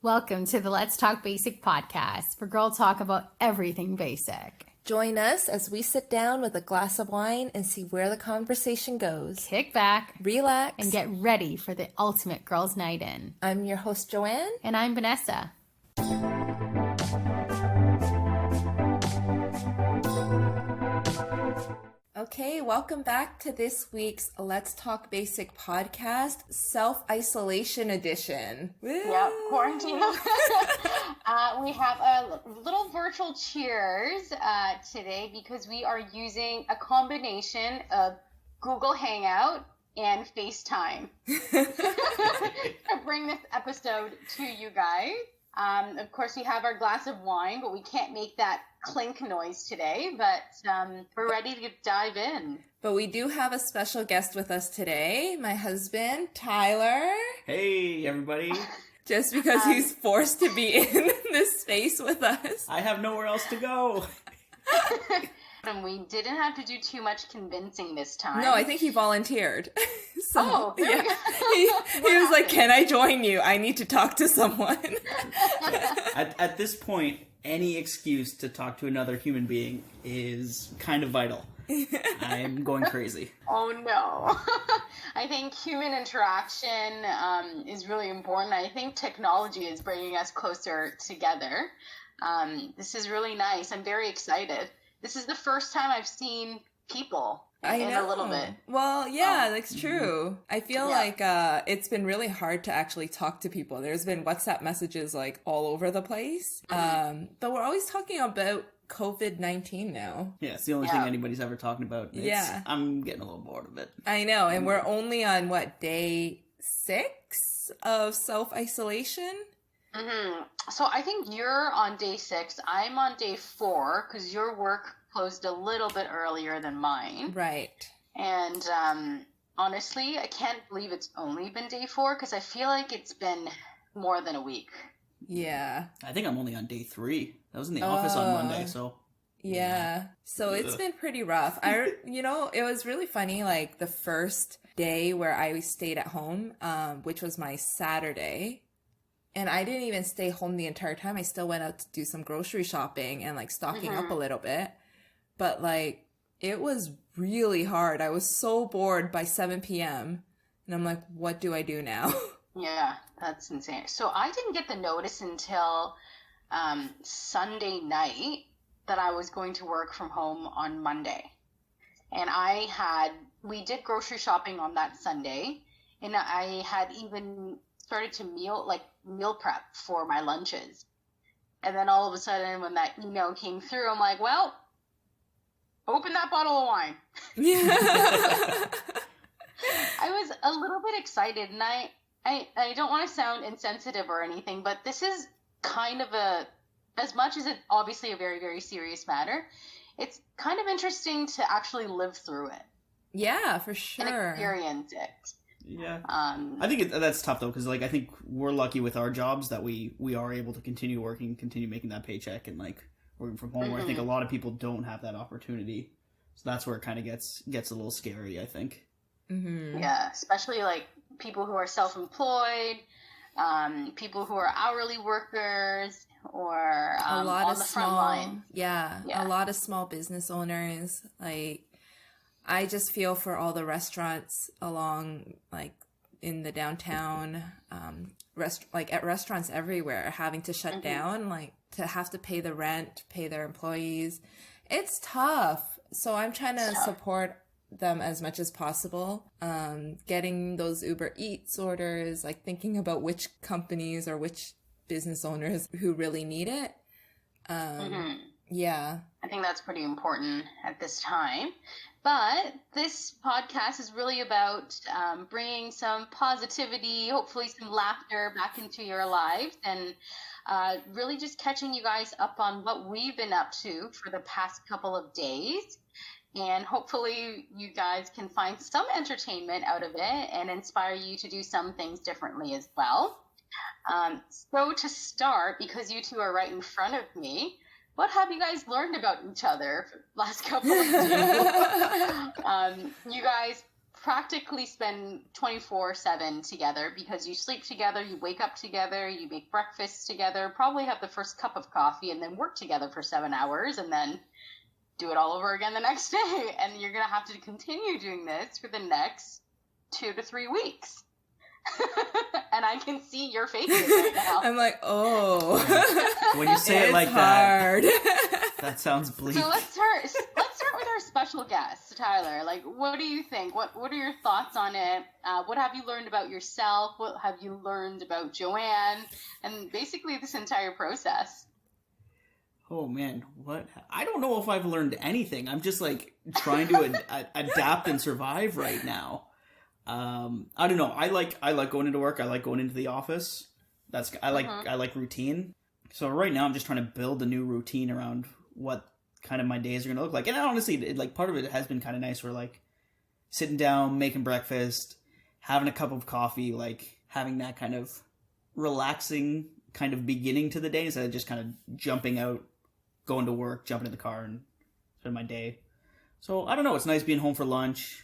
Welcome to the Let's Talk Basic podcast, where girls talk about everything basic. Join us as we sit down with a glass of wine and see where the conversation goes. Kick back, relax, and get ready for the ultimate girls' night in. I'm your host, Joanne. And I'm Vanessa. Okay, welcome back to this week's Let's Talk Basic podcast, self-isolation edition. Woo! Yep, quarantine. We have a little virtual cheers today because we are using a combination of Google Hangout and FaceTime to bring this episode to you guys. Of course, we have our glass of wine, but we can't make that clink noise today, but we're ready to dive in. But we do have a special guest with us today, my husband, Tyler. Hey, everybody. Just because he's forced to be in this space with us. I have nowhere else to go. And we didn't have to do too much convincing this time. No, I think he volunteered. So, there you go. He was like, can I join you? I need to talk to someone. At this point, any excuse to talk to another human being is kind of vital. I'm going crazy. Oh no. I think human interaction is really important. I think technology is bringing us closer together. This is really nice. I'm very excited. This is the first time I've seen people in a little bit. Well, yeah, that's true. I feel like it's been really hard to actually talk to people. There's been WhatsApp messages like all over the place. But we're always talking about COVID-19 now. Yeah, it's the only thing anybody's ever talking about. I'm getting a little bored of it. I know, and we're only on, day 6 of self-isolation? Mm-hmm. So I think you're on day 6. I'm on day 4 because your work closed a little bit earlier than mine. Right. And honestly, I can't believe it's only been day 4 because I feel like it's been more than a week. Yeah. I think I'm only on day 3. I was in the office on Monday, so... Yeah. So it's been pretty rough. It was really funny, like the first day where I stayed at home, which was my Saturday. And I didn't even stay home the entire time. I still went out to do some grocery shopping and stocking up a little bit. But it was really hard. I was so bored by 7 p.m. And I'm like, what do I do now? Yeah, that's insane. So I didn't get the notice until Sunday night that I was going to work from home on Monday. And we did grocery shopping on that Sunday. And I had even started to meal prep for my lunches. And then all of a sudden when that email came through, I'm like, well, open that bottle of wine. Yeah. I was a little bit excited, and I don't want to sound insensitive or anything, but this is kind of as much as it's obviously a very, very serious matter, it's kind of interesting to actually live through it. Yeah, for sure. And experience it. Yeah. I think that's tough, though, because, I think we're lucky with our jobs that we are able to continue working, continue making that paycheck, and, working from home, where I think a lot of people don't have that opportunity. So that's where it kind of gets a little scary, I think. Mm-hmm. Yeah, especially, people who are self-employed, people who are hourly workers, or a lot on of the small, front line. Yeah, a lot of small business owners, I just feel for all the restaurants along, in the downtown, at restaurants everywhere, having to shut down, to have to pay the rent, pay their employees. It's tough. So I'm trying to support them as much as possible. Getting those Uber Eats orders, thinking about which companies or which business owners who really need it. Yeah. I think that's pretty important at this time. But this podcast is really about bringing some positivity, hopefully some laughter back into your lives, and really just catching you guys up on what we've been up to for the past couple of days. And hopefully you guys can find some entertainment out of it and inspire you to do some things differently as well. So to start, because you two are right in front of me, what have you guys learned about each other for the last couple of days? You guys practically spend 24/7 together because you sleep together, you wake up together, you make breakfast together, probably have the first cup of coffee, and then work together for 7 hours, and then do it all over again the next day. And you're going to have to continue doing this for the next 2 to 3 weeks. And I can see your faces right now. I'm like, oh. When you say it like hard. that sounds bleak. So let's start with our special guest, Tyler. Like, what do you think? What are your thoughts on it? What have you learned about yourself? What have you learned about Joanne? And basically this entire process. Oh man, what? I don't know if I've learned anything. I'm just like trying to adapt and survive right now. I don't know. I like going into work. I like going into the office. I like routine. So right now I'm just trying to build a new routine around what kind of my days are going to look like. And honestly, like part of it has been kind of nice. Where like sitting down, making breakfast, having a cup of coffee, like having that kind of relaxing kind of beginning to the day instead of just kind of jumping out, going to work, jumping in the car and spend my day. So I don't know. It's nice being home for lunch.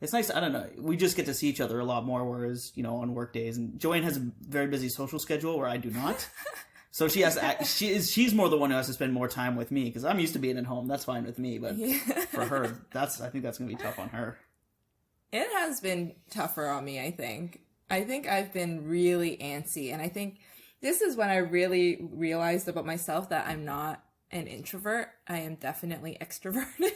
It's nice. I don't know. We just get to see each other a lot more, whereas, you know, on work days. And Joanne has a very busy social schedule where I do not. So she has to she's more the one who has to spend more time with me because I'm used to being at home. That's fine with me. But for her, I think that's going to be tough on her. It has been tougher on me, I think. I think I've been really antsy. And I think this is when I really realized about myself that I'm not an introvert. I am definitely extroverted.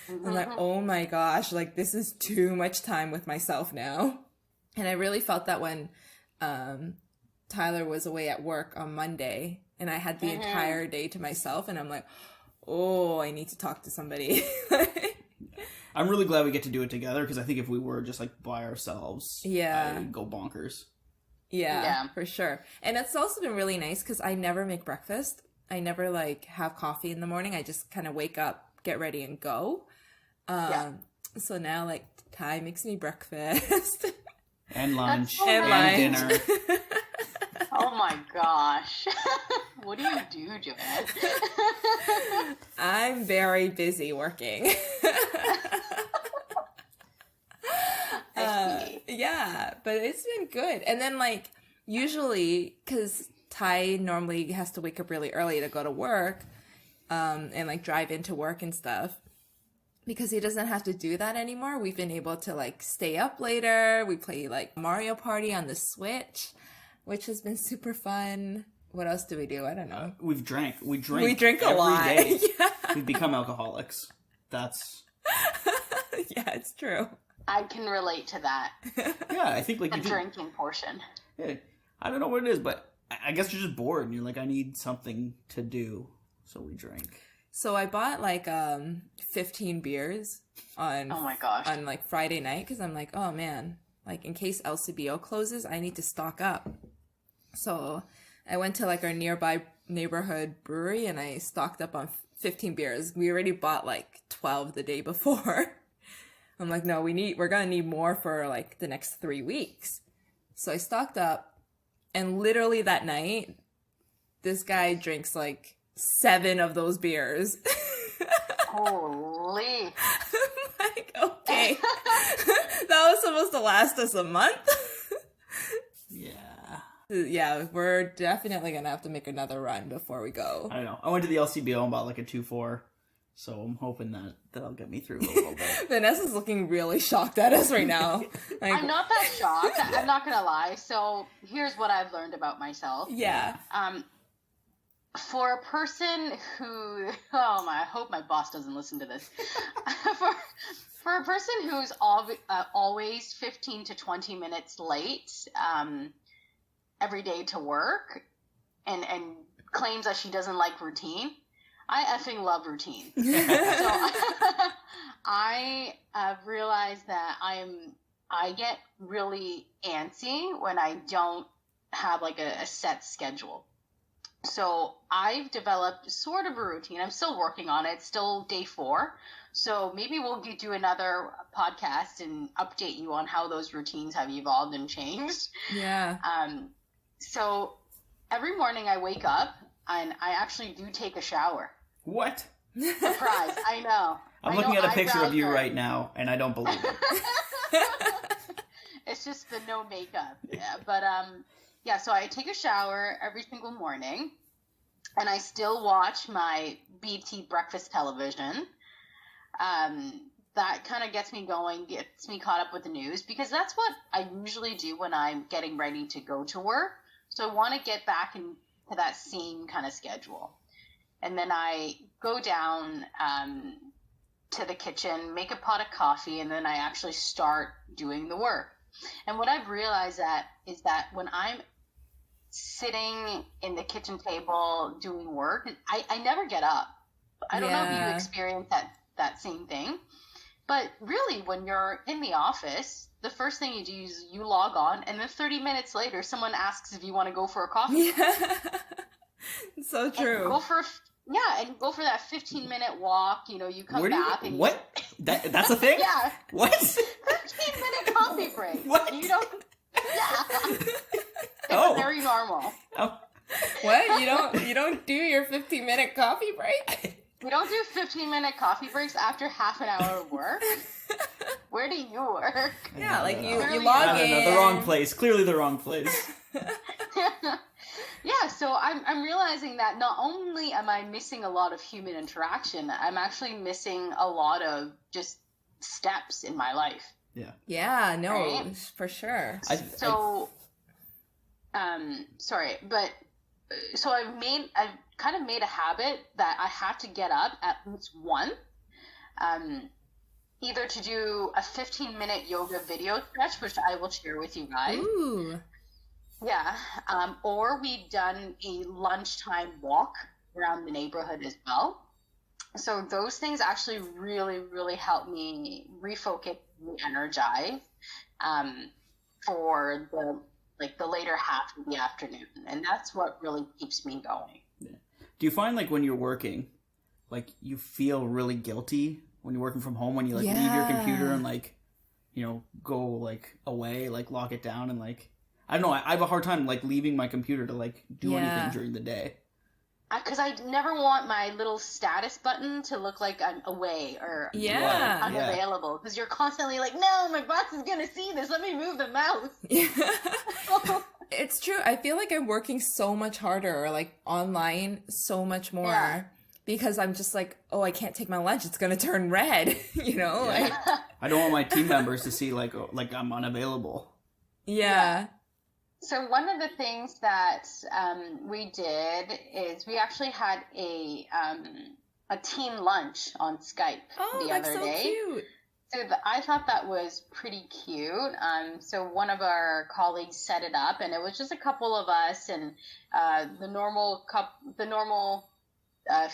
I'm like, oh my gosh, like this is too much time with myself now. And I really felt that when Tyler was away at work on Monday and I had the entire day to myself and I'm like, oh, I need to talk to somebody. I'm really glad we get to do it together because I think if we were just like by ourselves, I would go bonkers. Yeah, for sure. And it's also been really nice because I never make breakfast. I never like have coffee in the morning. I just kind of wake up, get ready and go. So now like Ty makes me breakfast. And lunch. So and dinner. Oh my gosh. What do you do, Joanne? I'm very busy working. Yeah, but it's been good. And then like usually, because Ty normally has to wake up really early to go to work and like drive into work and stuff. Because he doesn't have to do that anymore, we've been able to like stay up later. We play like Mario Party on the Switch, which has been super fun. What else do we do? I don't know. We drink a every lot. Day. Yeah. We've become alcoholics. That's yeah, it's true. I can relate to that. Yeah, I think like the drinking portion. Yeah, I don't know what it is, but I guess you're just bored and you're like, I need something to do, so we drink. So I bought like 15 beers on on like Friday night because I'm like, oh man, like in case LCBO closes, I need to stock up. So I went to like our nearby neighborhood brewery and I stocked up on 15 beers. We already bought like 12 the day before. I'm like, no, we're gonna need more for like the next 3 weeks. So I stocked up, and literally that night, this guy drinks like 7 of those beers. Holy. I'm like, okay. That was supposed to last us a month. Yeah, we're definitely gonna have to make another run before we go. I don't know. I went to the LCBO and bought like a 2-4. So I'm hoping that'll get me through a little bit. Vanessa's looking really shocked at us right now. Like, I'm not that shocked. I'm not gonna lie. So here's what I've learned about myself. Yeah. For a person who, I hope my boss doesn't listen to this. for a person who's always 15 to 20 minutes late every day to work and claims that she doesn't like routine, I effing love routine. So I realized that I get really antsy when I don't have like a set schedule. So I've developed sort of a routine. I'm still working on it. It's still day 4. So maybe we'll do another podcast and update you on how those routines have evolved and changed. Yeah. So every morning I wake up and I actually do take a shower. What? Surprise. I know. I'm looking at a picture of you right now, and I don't believe it. It's just the no makeup. Yeah, but yeah. So I take a shower every single morning, and I still watch my BT breakfast television. That kind of gets me going, gets me caught up with the news, because that's what I usually do when I'm getting ready to go to work. So I want to get back into that same kind of schedule. And then I go down to the kitchen, make a pot of coffee, and then I actually start doing the work. And what I've realized is that when I'm sitting in the kitchen table doing work, I never get up. I don't know if you experience that same thing. But really, when you're in the office, the first thing you do is you log on, and then 30 minutes later, someone asks if you want to go for a coffee. Yeah. So true. And go for that 15-minute walk. You know, you come back. What? That's a thing? Yeah. What? 15-minute coffee break. What? You don't. Yeah. It's very normal. Oh. What? You don't do your 15-minute coffee break? We don't do 15-minute coffee breaks after half an hour of work. Where do you work? Yeah, like you Clearly log in. No, the wrong place. Clearly the wrong place. Yeah, so I'm realizing that not only am I missing a lot of human interaction, I'm actually missing a lot of just steps in my life. Yeah. Yeah, no, Right? for sure. So I've kind of made a habit that I have to get up at least once, either to do a 15-minute yoga video stretch, which I will share with you guys. Ooh. Yeah, or we've done a lunchtime walk around the neighborhood as well. So those things actually really, really help me refocus and energize for the later half of the afternoon, and that's what really keeps me going. Yeah. Do you find like when you're working, like you feel really guilty when you're working from home when you like leave your computer and like, you know, go like away, like lock it down and like, I don't know, I have a hard time like leaving my computer to like do anything during the day. Because I never want my little status button to look like I'm away or unavailable. Because you're constantly like, no, my boss is going to see this. Let me move the mouse. Yeah. It's true. I feel like I'm working so much harder, or like online so much more, because I'm just like, oh, I can't take my lunch. It's going to turn red, you know? Yeah. Like, I don't want my team members to see like I'm unavailable. Yeah. So one of the things that we did is we actually had a team lunch on Skype the other day. Cute. So I thought that was pretty cute. So one of our colleagues set it up, and it was just a couple of us and the normal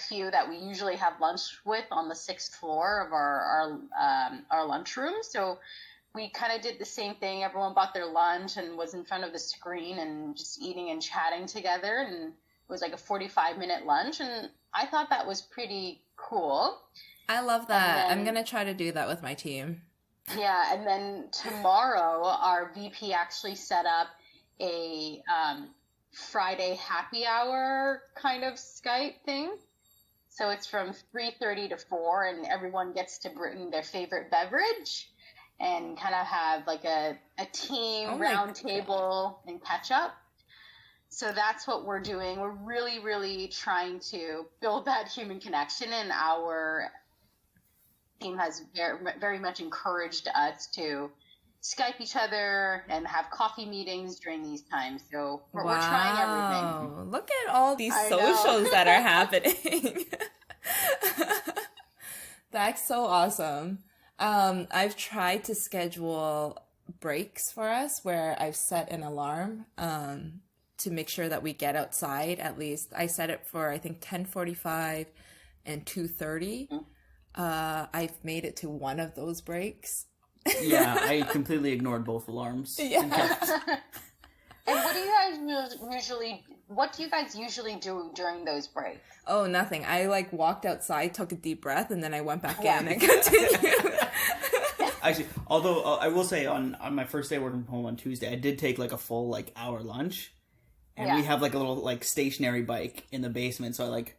few that we usually have lunch with on the 6th floor of our lunchroom. So we kind of did the same thing. Everyone bought their lunch and was in front of the screen and just eating and chatting together. And it was like a 45-minute lunch. And I thought that was pretty cool. I love that. I'm going to try to do that with my team. Yeah. And then tomorrow, our VP actually set up a Friday happy hour kind of Skype thing. So it's from 3:30 to 4, and everyone gets to bring their favorite beverage and kind of have like a team round table and catch up. So that's what we're doing. We're really, really trying to build that human connection, and our team has very, very much encouraged us to Skype each other and have coffee meetings during these times. So we're trying everything. Look at all these socials that are happening. That's so awesome. I've tried to schedule breaks for us where I've set an alarm to make sure that we get outside. At least I set it for, I think, 10:45 and 2:30. I've made it to one of those breaks. Yeah, I completely ignored both alarms. Yeah. And what do you guys usually do during those breaks? Oh, nothing. I like walked outside, took a deep breath, and then I went back in and continued. Actually, although I will say on my first day working from home on Tuesday, I did take like a full like hour lunch, and we have like a little like stationary bike in the basement, so I like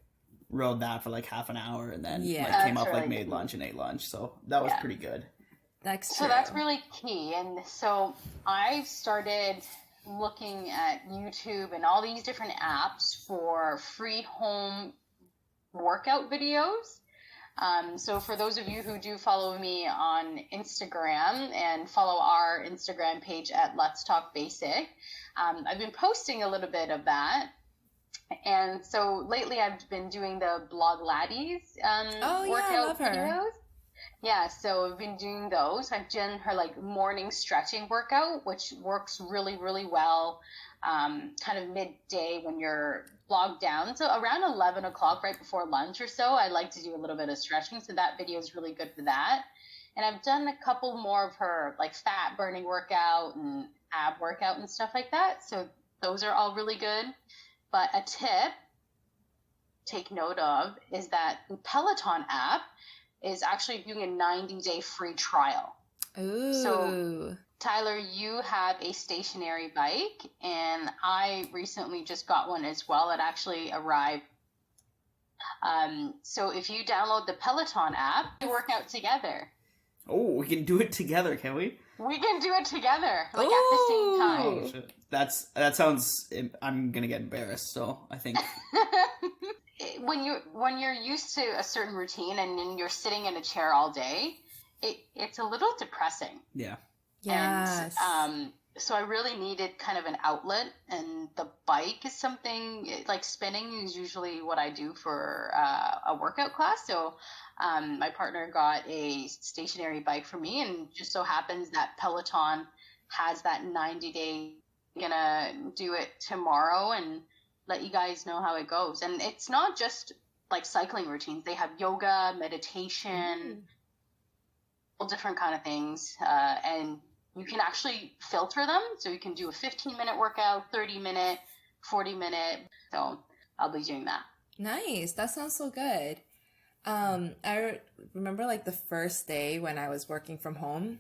rode that for like half an hour, and then Yeah. like came That's up, like really made good. lunch and ate lunch. So that was Yeah. pretty good. That's So true. that's really key. And so I started looking at YouTube and all these different apps for free home workout videos. So for those of you who do follow me on Instagram and follow our Instagram page at Let's Talk Basic, I've been posting a little bit of that. And so lately I've been doing the Blog Laddies I workout love her. videos. Yeah, so I've been doing those. I've done her like morning stretching workout, which works really, really well kind of midday when you're bogged down. So around 11 o'clock, right before lunch or so, I like to do a little bit of stretching. So that video is really good for that. And I've done a couple more of her like fat burning workout and ab workout and stuff like that. So those are all really good. But a tip, take note of, is that the Peloton app is actually doing a 90-day free trial. Ooh. So, Tyler, you have a stationary bike, and I recently just got one as well. It actually arrived. So if you download the Peloton app, we work out together. Oh, we can do it together, can we? We can do it together, like at the same time. Ooh. Oh, shit. That sounds. I'm gonna get embarrassed. So I think. When you're used to a certain routine and then you're sitting in a chair all day, it's a little depressing. Yeah. Yes. And so I really needed kind of an outlet, and the bike is something like spinning is usually what I do for a workout class. So my partner got a stationary bike for me, and just so happens that Peloton has that 90-day. Gonna do it tomorrow and let you guys know how it goes. And it's not just like cycling routines. They have yoga, meditation, all different kind of things. And you can actually filter them. So you can do a 15-minute workout, 30-minute, 40-minute. So I'll be doing that. Nice. That sounds so good. I remember like the first day when I was working from home,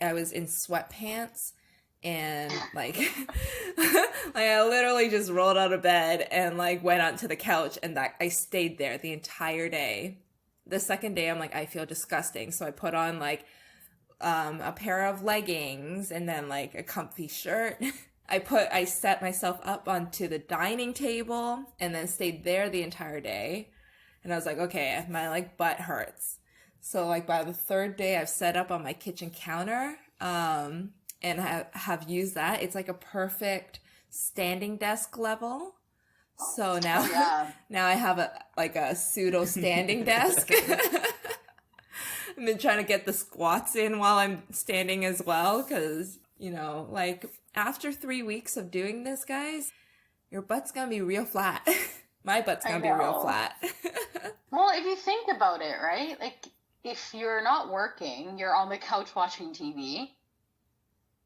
I was in sweatpants and like I literally just rolled out of bed and like went onto the couch, and that I stayed there the entire day. The second day I'm like, I feel disgusting, so I put on like a pair of leggings and then like a comfy shirt. I set myself up onto the dining table and then stayed there the entire day. And I was like, okay, my like butt hurts. So like by the third day I've set up on my kitchen counter and have used that. It's like a perfect standing desk level. So now, Yeah. now I have a pseudo standing desk. I've been trying to get the squats in while I'm standing as well. Cause you know, like after 3 weeks of doing this, guys, your butt's gonna be real flat. My butt's gonna be real know. flat. Well, if you think about it, right? Like if you're not working, you're on the couch watching TV.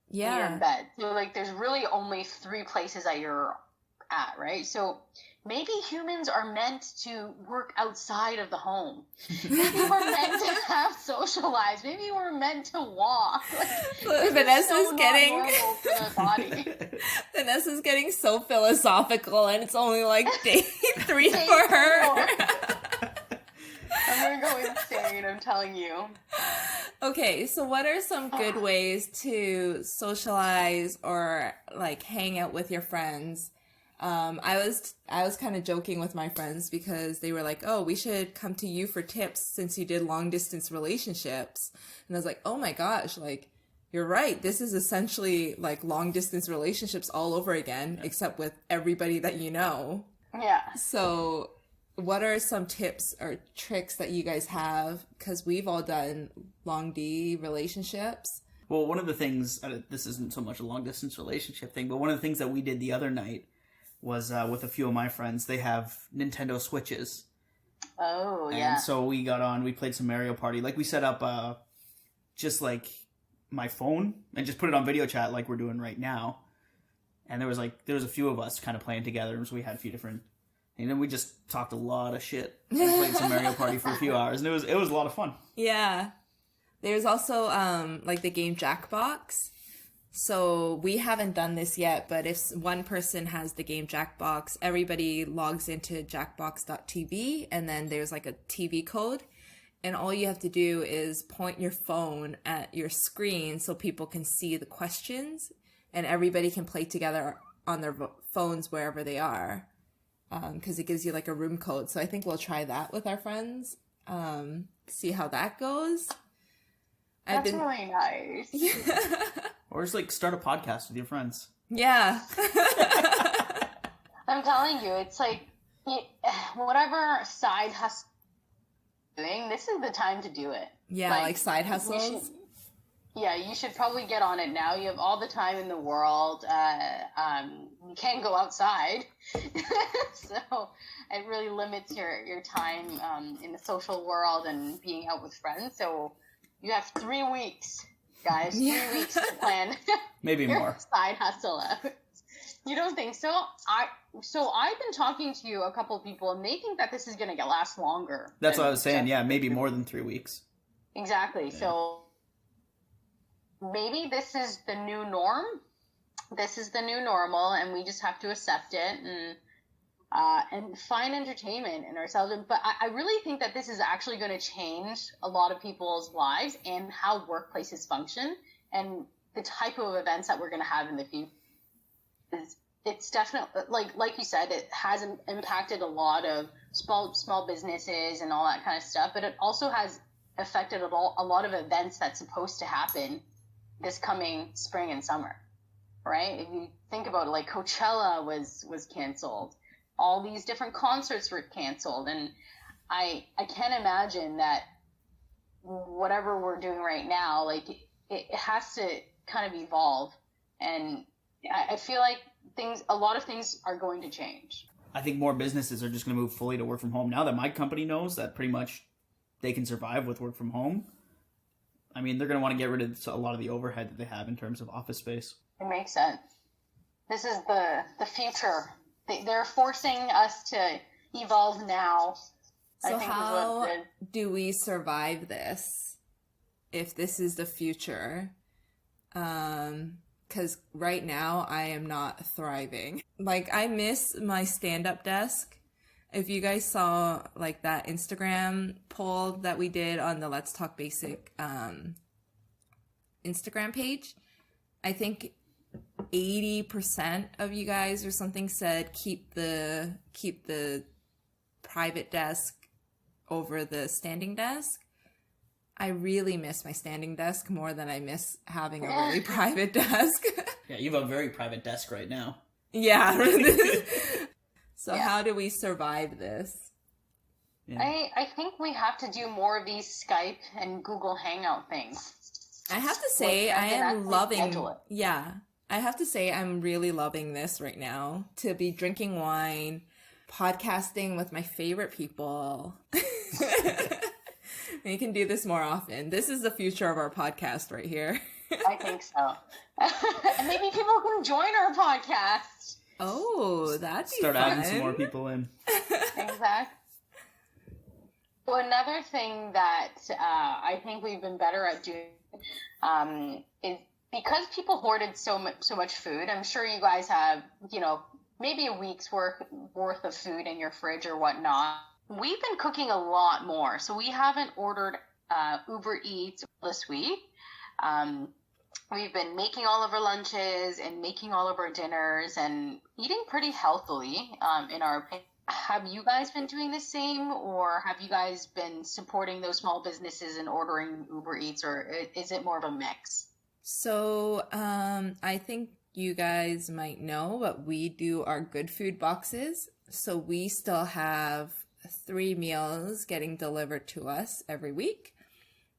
You're in Yeah. bed. So like there's really only 3 places that you're at, right? So maybe humans are meant to work outside of the home. Maybe we're meant to have social lives. Maybe we're meant to walk. Like, Vanessa's so not getting normal for the body. Vanessa's getting so philosophical, and it's only like day 3 Day for her. 4. I'm gonna go insane, I'm telling you. Okay, so what are some good ways to socialize or like hang out with your friends? I was kind of joking with my friends because they were like, "Oh, we should come to you for tips since you did long distance relationships." And I was like, "Oh my gosh, like you're right. This is essentially like long distance relationships all over again, except with everybody that you know." Yeah. So, what are some tips or tricks that you guys have? Because we've all done long D relationships. Well, one of the things, this isn't so much a long distance relationship thing, but one of the things that we did the other night was with a few of my friends. They have Nintendo Switches. Oh, yeah. And so we got on, we played some Mario Party. Like we set up just like my phone and just put it on video chat like we're doing right now. And there was a few of us kind of playing together, and so we had a few different. And then we just talked a lot of shit and played some Mario Party for a few hours, and it was a lot of fun. Yeah. There's also like the game Jackbox. So we haven't done this yet, but if one person has the game Jackbox, everybody logs into jackbox.tv, and then there's like a TV code. And all you have to do is point your phone at your screen so people can see the questions, and everybody can play together on their phones wherever they are, because it gives you like a room code. So I think we'll try that with our friends, see how that goes. That's really nice. Or just like start a podcast with your friends. Yeah. I'm telling you, it's like whatever side hustle doing, this is the time to do it. Yeah, like side hustles. You should probably get on it now. You have all the time in the world. You can't go outside, so it really limits your time in the social world and being out with friends. So you have 3 weeks, guys. 3 weeks to plan. Maybe your more. Side hustle out. You don't think so? I've been talking to a couple of people, and they think that this is going to last longer. That's what I was saying. Yeah, maybe more than 3 weeks. Exactly. Yeah. So maybe this is the new norm. This is the new normal, and we just have to accept it and find entertainment in ourselves. But I really think that this is actually going to change a lot of people's lives and how workplaces function and the type of events that we're going to have in the future. It's definitely, like you said, it has impacted a lot of small businesses and all that kind of stuff, but it also has affected a lot of events that's supposed to happen this coming spring and summer, right? If you think about it, like Coachella was canceled. All these different concerts were canceled. And I can't imagine that whatever we're doing right now, like it has to kind of evolve. And I feel like a lot of things are going to change. I think more businesses are just going to move fully to work from home. Now that my company knows that pretty much they can survive with work from home, I mean, they're going to want to get rid of a lot of the overhead that they have in terms of office space. It makes sense. This is the future. They're forcing us to evolve now. So how do we survive this if this is the future? Because right now I am not thriving. Like, I miss my stand-up desk. If you guys saw like that Instagram poll that we did on the Let's Talk Basic Instagram page, I think 80% of you guys or something said keep the private desk over the standing desk. I really miss my standing desk more than I miss having a really private desk. Yeah, you have a very private desk right now. Yeah. So how do we survive this? Yeah. I think we have to do more of these Skype and Google Hangout things. I have to say I am loving I have to say I'm really loving this right now, to be drinking wine, podcasting with my favorite people. We can do this more often. This is the future of our podcast right here. I think so. And maybe people can join our podcast. Oh, that'd be Start fun. adding some more people in. Exactly. So another thing that I think we've been better at doing is, because people hoarded so much food. I'm sure you guys have, maybe a week's worth of food in your fridge or whatnot. We've been cooking a lot more. So we haven't ordered Uber Eats this week. We've been making all of our lunches and making all of our dinners and eating pretty healthily, in our opinion. Have you guys been doing the same, or have you guys been supporting those small businesses and ordering Uber Eats, or is it more of a mix? So I think you guys might know, but we do our good food boxes. So we still have 3 meals getting delivered to us every week,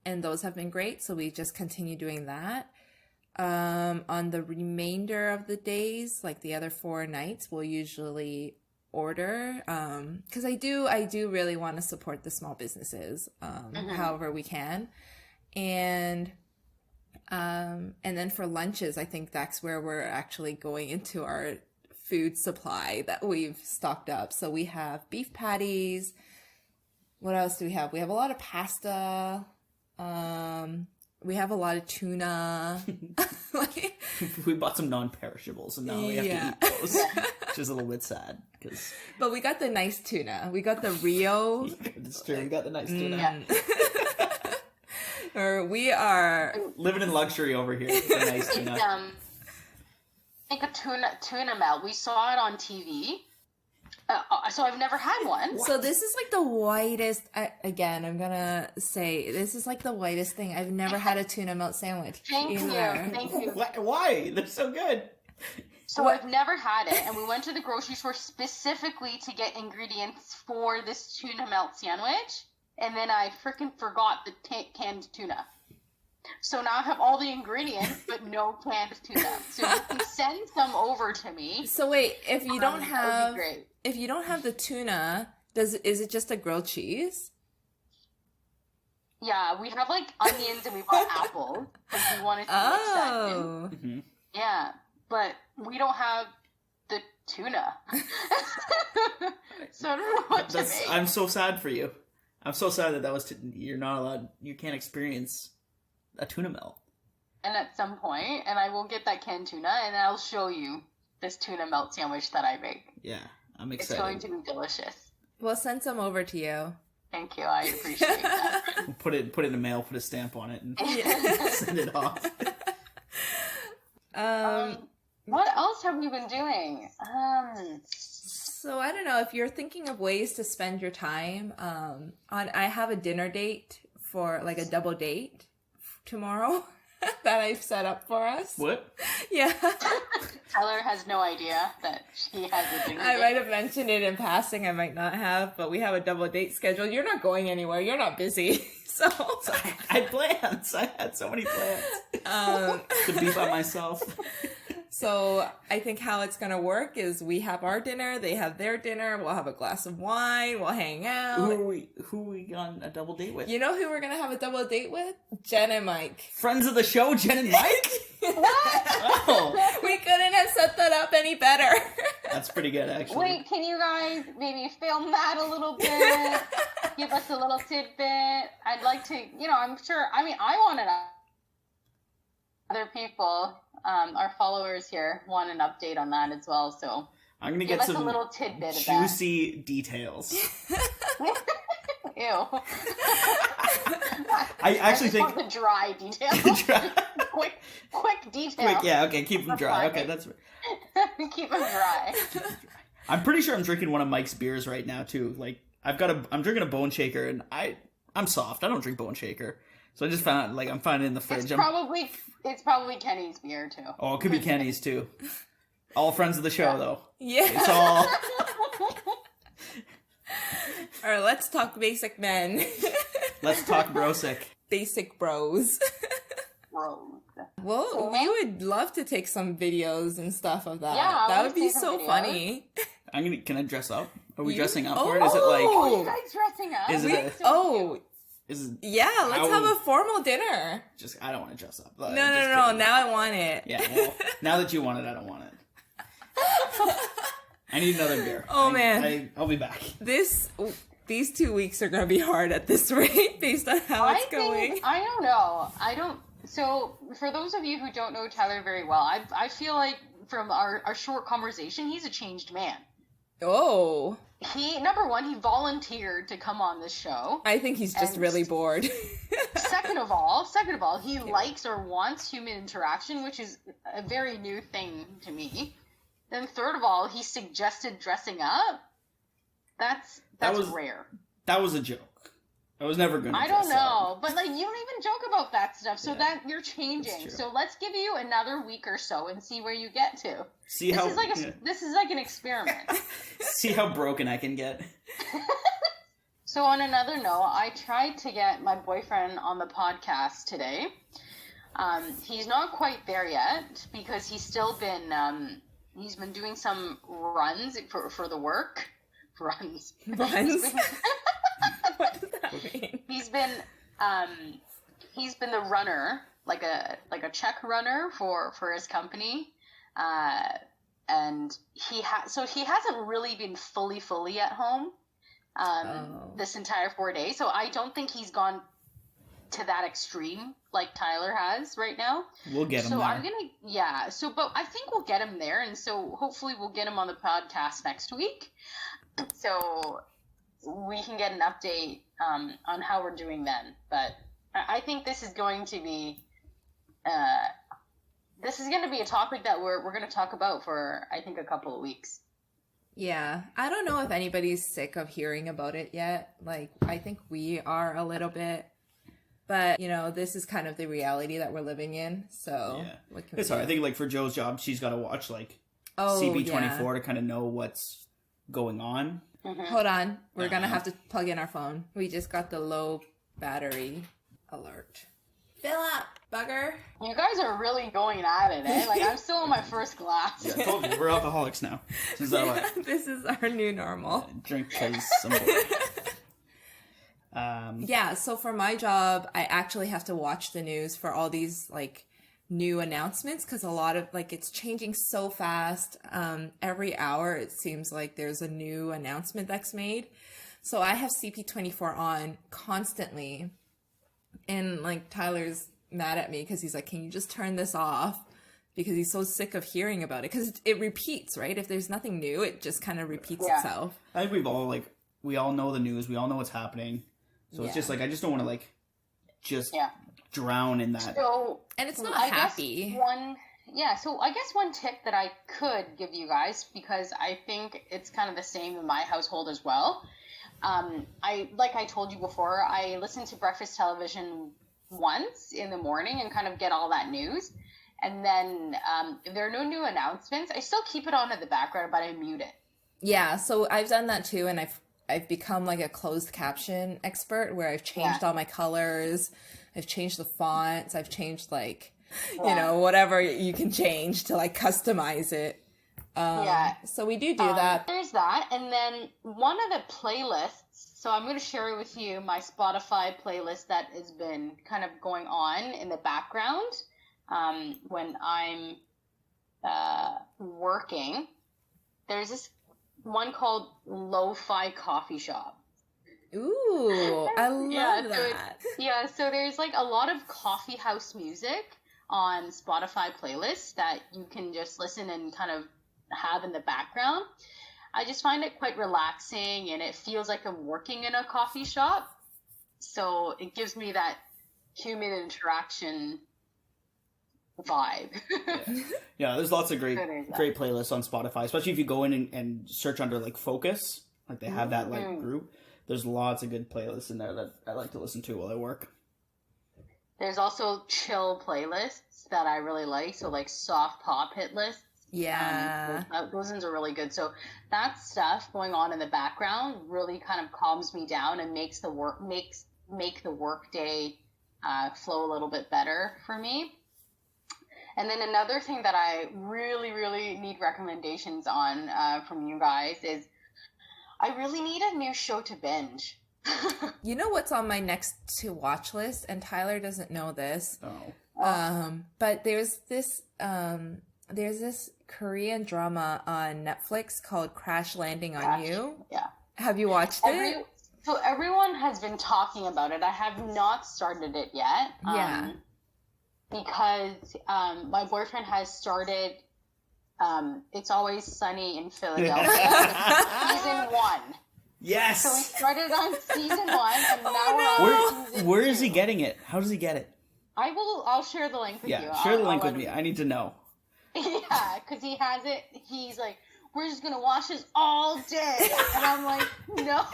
and those have been great. So we just continue doing that. On the remainder of the days, like the other 4 nights, we'll usually order, because I do really want to support the small businesses, however we can. And then for lunches, I think that's where we're actually going into our food supply that we've stocked up. So we have beef patties. What else do we have? We have a lot of pasta. we have a lot of tuna. Like, We bought some non-perishables, and now we have to eat those, which is a little bit sad. But we got the nice tuna. We got the Rio. It's true. We got the nice tuna. Yeah. Or we are Living in luxury over here. The nice tuna. Like a tuna melt. We saw it on TV. So I've never had one. So this is like the whitest. Again, I'm gonna say this is like the whitest thing. I've never had a tuna melt sandwich. Thank you. Why? They're so good. So I've never had it, and we went to the grocery store specifically to get ingredients for this tuna melt sandwich, and then I freaking forgot the canned tuna. So now I have all the ingredients, but no canned tuna. So you can send some over to me. So wait, if you don't have, that would be great. if you don't have the tuna, is it just a grilled cheese? Yeah, we have like onions and we bought apples because we wanted to mix that in. Mm-hmm. Yeah, but we don't have the tuna. So I don't know what to make. I'm so sad for you. I'm so sad that you're not allowed. You can't experience a tuna melt. And at some point, and I will get that canned tuna, and I'll show you this tuna melt sandwich that I make. Yeah, I'm excited. It's going to be delicious. We'll send some over to you. Thank you. I appreciate that. We'll put it in the mail, put a stamp on it, and send it off. What else have you been doing? So I don't know if you're thinking of ways to spend your time. I have a dinner date for like a double date tomorrow that I've set up for us. What? Yeah. Tyler has no idea that she has a dinner I date. might have mentioned it in passing. I might not have, but we have a double date scheduled. You're not going anywhere. You're not busy. So I had plans. I had so many plans. To be by myself. So I think how it's going to work is we have our dinner, they have their dinner, we'll have a glass of wine, we'll hang out. Who are we on a double date with? You know who we're going to have a double date with? Jen and Mike. Friends of the show, Jen and Mike? Oh. We couldn't have set that up any better. That's pretty good, actually. Wait, can you guys maybe film that a little bit? Give us a little tidbit. I'd like to, I'm sure, I wanted other people, our followers here, want an update on that as well, so I'm gonna give get us some a little tidbit juicy details. Ew. I actually just think want the dry details. quick details. Quick, yeah, okay, keep them dry. Okay, that's keep them dry. I'm pretty sure I'm drinking one of Mike's beers right now too. Like I'm drinking a Bone Shaker, and I'm soft. I don't drink Bone Shaker, so I just found I'm finding it in the fridge. It's probably Kenny's beer too. Oh, it could be Kenny's too. All friends of the show though. Yeah. It's all. All right, let's talk basic men. Let's talk brosic. Basic bros. Bros. Well, we would love to take some videos and stuff of that. Yeah, that I would wanna be see some so videos. funny. Can I dress up? Are we You? dressing up Oh. for it? Is it like? Oh, you guys dressing up? Is it? Oh, Is it? yeah, let's have a formal dinner. Just I don't want to dress up. No, now I want it. Yeah. Well, now that you want it, I don't want it. I need another beer. Oh, man. I'll be back. These 2 weeks are going to be hard at this rate based on how it's going. I don't know. So, for those of you who don't know Tyler very well, I feel like from our short conversation, he's a changed man. Oh. Number one, he volunteered to come on this show. I think he's just really bored. Second of all, he likes or wants human interaction, which is a very new thing to me. Then third of all, he suggested dressing up. That's rare. That was a joke. I was never going to I don't know, but you don't even joke about that stuff, so that you're changing. So let's give you another week or so and see where you get to. This is like an experiment. See how broken I can get. So on another note, I tried to get my boyfriend on the podcast today. He's not quite there yet because he's still been he's been doing some runs for the work. Runs. What does that mean? He's been the runner, like a check runner for his company, and he hasn't really been fully at home this entire 4 days. So I don't think he's gone to that extreme like Tyler has right now. We'll get him So there. I'm gonna, but I think we'll get him there, and so hopefully we'll get him on the podcast next week, so we can get an update on how we're doing then. But I think this is going to be a topic that we're going to talk about for, I think, a couple of weeks. Yeah, I don't know if anybody's sick of hearing about it yet. Like, I think we are a little bit, but you know, this is kind of the reality that we're living in. So Yeah. what can we It's hard. do? I think like for Joe's job, she's got to watch like Oh, CP24 to kind of know what's going on. Hold on, we're gonna have to plug in our phone. We just got the low battery alert. Fill up, bugger. You guys are really going at it, eh? Like, I'm still on my first glass. Yeah, I told you, we're alcoholics now. Since that like, This is our new normal. drink because some. Yeah, so for my job, I actually have to watch the news for all these like new announcements because a lot of like it's changing so fast. Every hour it seems like there's a new announcement that's made. So I have CP24 on constantly, and like Tyler's mad at me because he's like, "Can you just turn this off?" Because he's so sick of hearing about it because it repeats, right? If there's nothing new, it just kind of repeats itself. I think we all know the news. We all know what's happening. So it's just like I just don't want to like just drown in that. So, And it's not I happy. So I guess one tip that I could give you guys, because I think it's kind of the same in my household as well. Like I told you before, I listen to breakfast television once in the morning and kind of get all that news. And then if there are no new announcements, I still keep it on in the background, but I mute it. Yeah, so I've done that too, and I've become like a closed caption expert where I've changed all my colors, I've changed the fonts, I've changed like, you know, whatever you can change to like customize it. So we do that. There's that. And then one of the playlists, so I'm going to share with you my Spotify playlist that has been kind of going on in the background when I'm working. There's this one called Lo-Fi Coffee Shop. Ooh, I love that. So there's like a lot of coffee house music on Spotify playlists that you can just listen and kind of have in the background. I just find it quite relaxing, and it feels like I'm working in a coffee shop. So it gives me that human interaction vibe. Yeah, there's lots of great playlists on Spotify, especially if you go in and search under like focus, like they have that like group. There's lots of good playlists in there that I like to listen to while I work. There's also chill playlists that I really like, so like soft pop hit lists. Yeah. Those ones are really good. So that stuff going on in the background really kind of calms me down and makes the work day flow a little bit better for me. And then another thing that I really, really need recommendations on from you guys is I really need a new show to binge. You know what's on my next to watch list, and Tyler doesn't know this. But there's this Korean drama on Netflix called Crash Landing on You. Yeah. Have you watched it? So everyone has been talking about it. I have not started it yet. Because my boyfriend has started It's Always Sunny in Philadelphia, season 1. Yes! So we started on season 1, and now we're on season 2. Where is he getting it? How does he get it? I'll share the link with you. Yeah, share the link with me. I need to know. Yeah, because he has it. He's like, we're just going to watch this all day. And I'm like, no.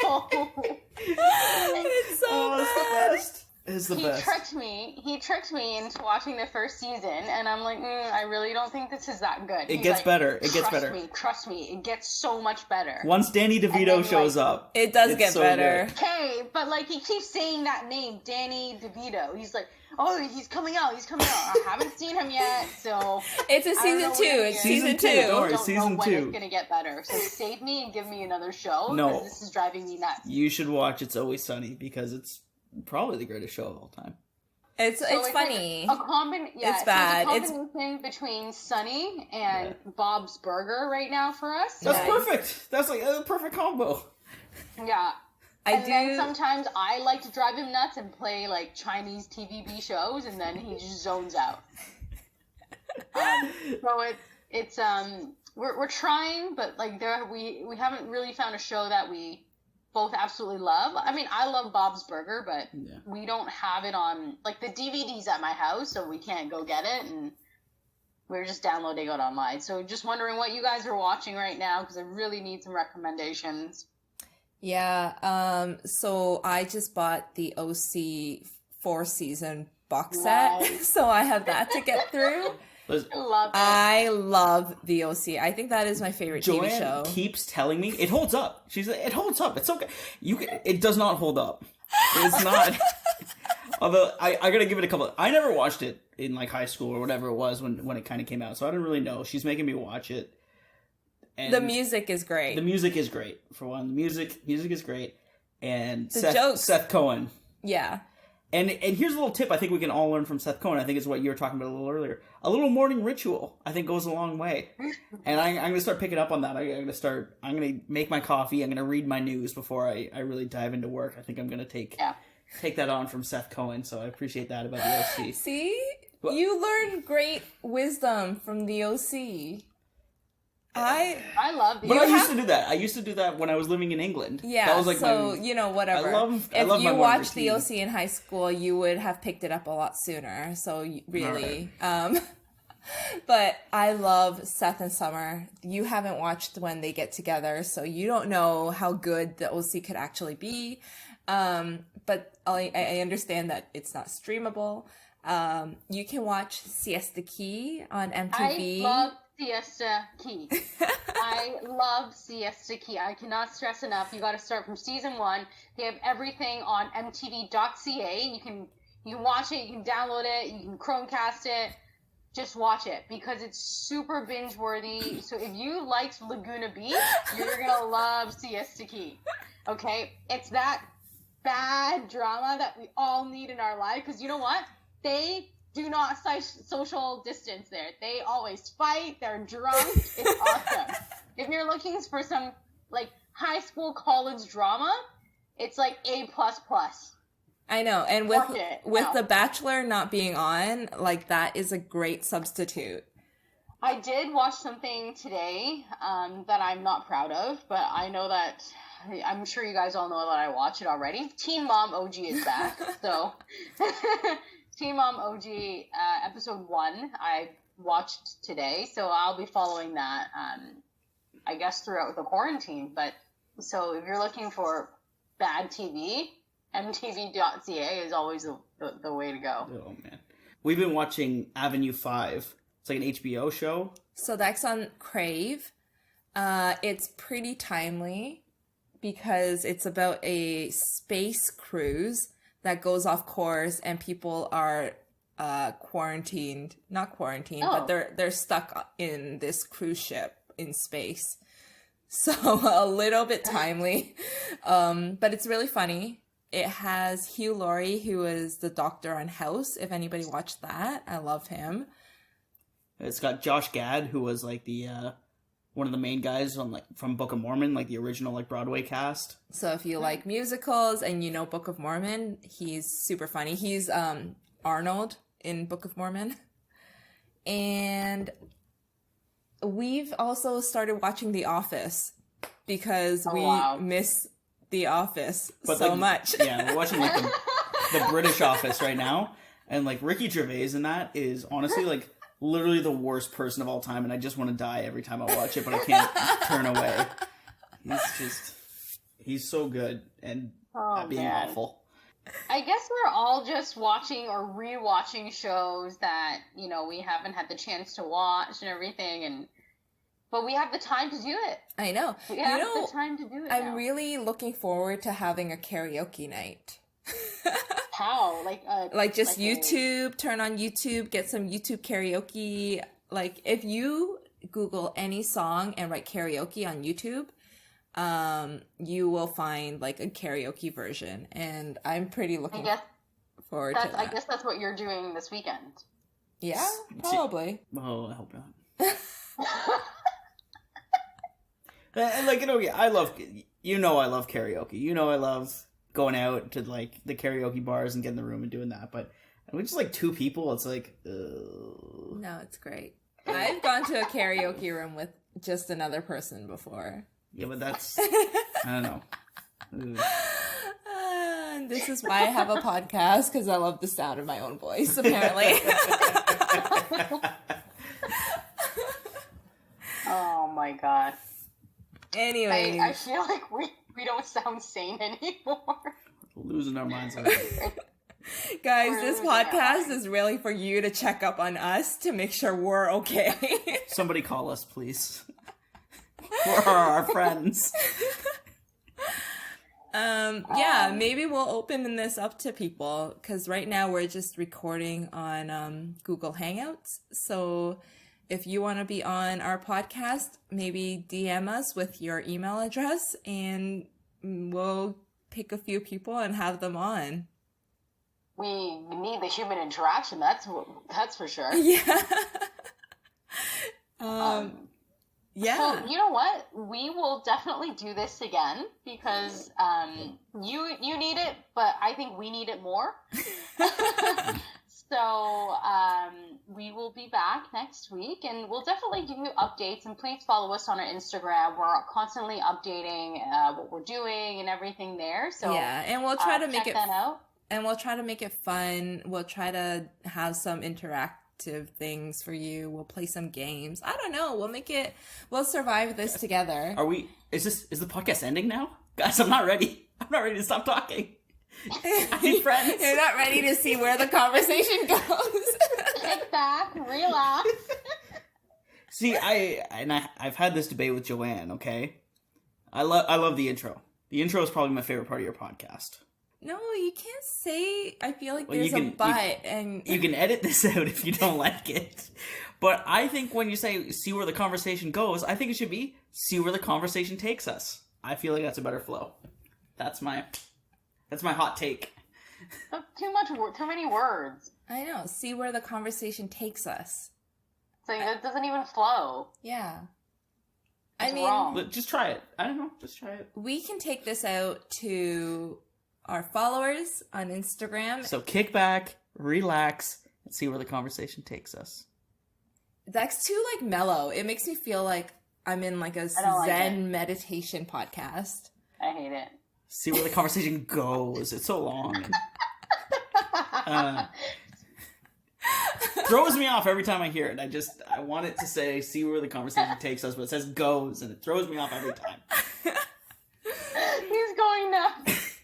It's so best. It's the best. He tricked me into watching the first season, and I'm like, I really don't think this is that good. It gets better. It gets better. Trust me, it gets so much better. Once Danny DeVito shows up, it does get so better. Okay, but like he keeps saying that name, Danny DeVito. He's like, oh, he's coming out. I haven't seen him yet, so it's a season 2. It's season 2. Don't worry, season 2. It's gonna get better. So save me and give me another show. No, this is driving me nuts. You should watch It's Always Sunny because it's probably the greatest show of all time. It's funny. Like it's bad. It's a combination between Sunny and Bob's Burger right now for us. That's perfect. That's like a perfect combo. Yeah. Then sometimes I like to drive him nuts and play like Chinese TVB shows, and then he just zones out. So it's we're trying, but like we haven't really found a show that we both absolutely love. I mean, I love Bob's Burger, but we don't have it on, like, the DVD's at my house, so we can't go get it, and we're just downloading it online. So just wondering what you guys are watching right now, because I really need some recommendations. Yeah, so I just bought the OC 4-season box set, so I have that to get through. I love the OC. I think that is my favorite TV show. Joanne keeps telling me it holds up. She's like, it holds up. It's okay. It does not hold up. It's not. Although I gotta give it a couple. I never watched it in like high school or whatever it was when it kind of came out, so I didn't really know. She's making me watch it. And the music is great. The music is great. For one, the music is great, and the jokes. Seth Cohen. Yeah. And here's a little tip I think we can all learn from Seth Cohen. I think it's what you were talking about a little earlier. A little morning ritual, I think, goes a long way. And I'm going to start picking up on that. I'm going to make my coffee. I'm going to read my news before I really dive into work. I think I'm going to take that on from Seth Cohen. So I appreciate that about the OC. See? You learned great wisdom from the OC. I love the But I used to do that. I used to do that when I was living in England. Yeah, that was like so, whatever. I love if you my watched routine. the OC in high school, you would have picked it up a lot sooner. So, really. Right. But I love Seth and Summer. You haven't watched when they get together, so you don't know how good the OC could actually be. But I understand that it's not streamable. You can watch Siesta Key on MTV. I love Siesta Key. I love Siesta Key. I cannot stress enough. You got to start from season 1. They have everything on mtv.ca. You can watch it. You can download it. You can Chromecast it. Just watch it because it's super binge worthy. So if you liked Laguna Beach, you're gonna love Siesta Key. Okay, it's that bad drama that we all need in our life. Because you know what? They do not social distance there. They always fight. They're drunk. It's awesome. If you're looking for some like high school, college drama, it's like A++. I know, and with The Bachelor not being on, like that is a great substitute. I did watch something today that I'm not proud of, but I know that I'm sure you guys all know that I watch it already. Teen Mom OG is back, so. Teen Mom OG episode 1 I watched today, so I'll be following that I guess throughout the quarantine. But so if you're looking for bad TV, mtv.ca is always the way to go. Oh man, we've been watching Avenue 5. It's like an HBO show. So that's on Crave. It's pretty timely because it's about a space cruise that goes off course and people are not quarantined, but they're stuck in this cruise ship in space. So a little bit timely, but it's really funny. It has Hugh Laurie, who is the doctor on House. If anybody watched that, I love him. It's got Josh Gad, who was like the one of the main guys on from Book of Mormon, like the original Broadway cast. So if you like musicals and you know Book of Mormon, he's super funny. He's Arnold in Book of Mormon. And we've also started watching The Office because we miss The Office much. Yeah, we're watching the British Office right now, and Ricky Gervais in that is honestly literally the worst person of all time, and I just want to die every time I watch it, but I can't turn away. He's so good and being awful. I guess we're all just watching or re-watching shows that, we haven't had the chance to watch and everything, but we have the time to do it. I know. We have the time to do it I'm really looking forward to having a karaoke night. How? YouTube, turn on YouTube, get some YouTube karaoke. If you Google any song and write karaoke on YouTube, you will find a karaoke version. And I'm pretty looking forward to that. I guess that's what you're doing this weekend. Yeah, probably. Oh, I hope not. And I love you know I love karaoke. You know I love going out to like the karaoke bars and getting in the room and doing that. But when it's just like 2 people, it's like, No, it's great. I've gone to a karaoke room with just another person before. Yeah, but that's, I don't know. This is why I have a podcast, because I love the sound of my own voice, apparently. Oh my god. Anyway. I feel like we don't sound sane anymore. Losing our minds on it. Guys, this podcast is really for you to check up on us to make sure we're okay. Somebody call us, please. We're our friends. Yeah, maybe we'll open this up to people, because right now we're just recording on Google Hangouts. So if you want to be on our podcast, maybe DM us with your email address and we'll pick a few people and have them on. We need the human interaction, that's for sure. Yeah. Yeah. So, you know what? We will definitely do this again, because you need it, but I think we need it more. So we will be back next week, and we'll definitely give you updates, and please follow us on our Instagram. We're constantly updating what we're doing and everything there. So yeah, and we'll try to make check it that out. And we'll try to make it fun. We'll try to have some interactive things for you. We'll play some games. I don't know. We'll survive this together. Is the podcast ending now? Guys, I'm not ready. I'm not ready to stop talking. I need friends. You're not ready to see where the conversation goes. Kick back, relax. See, I've had this debate with Joanne, okay? I love the intro. The intro is probably my favorite part of your podcast. No, you can't say. I feel like Well, there's a but, and you can edit this out if you don't like it. But I think when you say "see where the conversation goes," I think it should be "see where the conversation takes us." I feel like that's a better flow. That's my hot take. Too many words. I know. See where the conversation takes us. So it doesn't even flow. Yeah. It's wrong. Look, just try it. I don't know. Just try it. We can take this out to our followers on Instagram. So kick back, relax, and see where the conversation takes us. That's too mellow. It makes me feel like I'm in a Zen meditation podcast. I hate it. See where the conversation goes. It's so long. Throws me off every time I hear it. I want it to say "see where the conversation takes us," but it says "goes," and it throws me off every time. He's going nuts.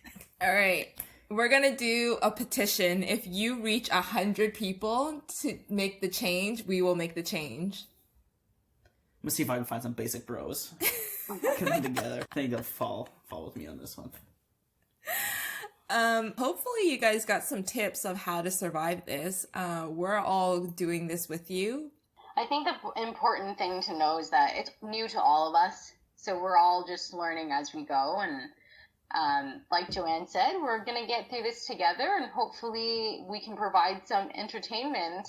All right. We're going to do a petition. If you reach 100 people to make the change, we will make the change. I'm gonna see if I can find some basic bros. Get them together. I think they'll fall with me on this one. Hopefully you guys got some tips of how to survive this. We're all doing this with you. I think the important thing to know is that it's new to all of us. So we're all just learning as we go. And like Joanne said, we're going to get through this together, and hopefully we can provide some entertainment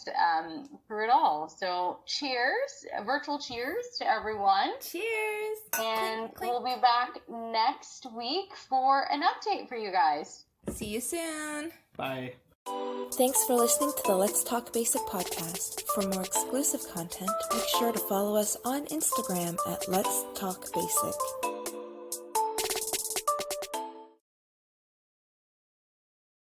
through it all. So cheers, virtual cheers to everyone. Cheers. And clink, clink. We'll be back next week for an update for you guys. See you soon. Bye. Thanks for listening to the Let's Talk Basic podcast. For more exclusive content, make sure to follow us on Instagram at Let's Talk Basic.